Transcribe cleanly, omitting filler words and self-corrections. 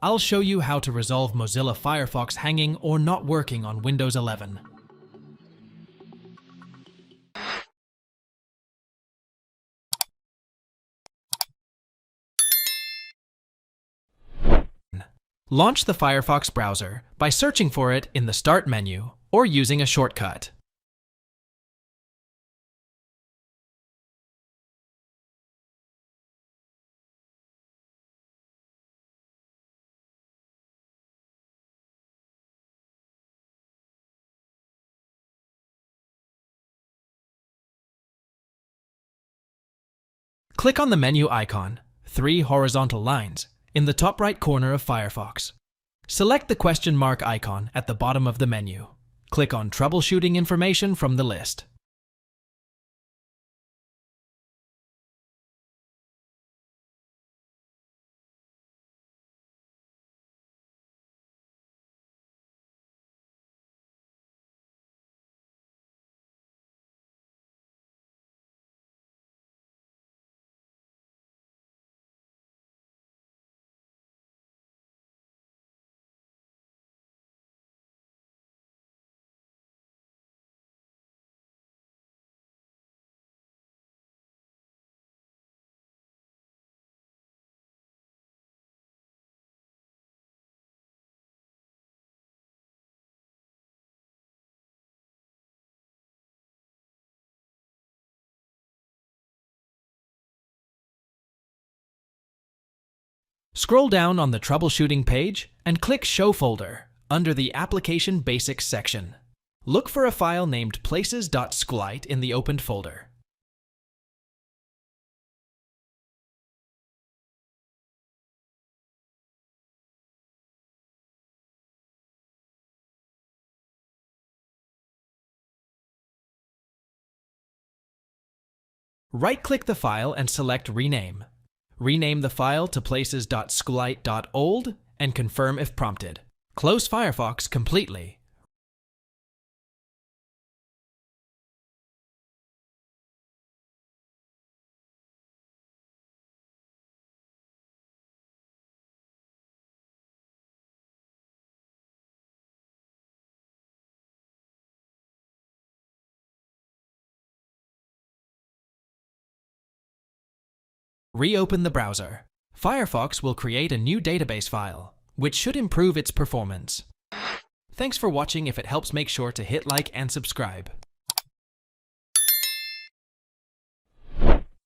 I'll show you how to resolve Mozilla Firefox hanging or not working on Windows 11. Launch the Firefox browser by searching for it in the Start menu or using a shortcut. Click on the menu icon, 3 horizontal lines, in the top right corner of Firefox. Select the question mark icon at the bottom of the menu. Click on Troubleshooting information from the list. Scroll down on the Troubleshooting page and click Show Folder under the Application Basics section. Look for a file named places.sqlite in the opened folder. Right-click the file and select Rename. Rename the file to places.sqlite.old and confirm if prompted. Close Firefox completely. Reopen the browser. Firefox will create a new database file, which should improve its performance. Thanks for watching. If it helps, make sure to hit like and subscribe.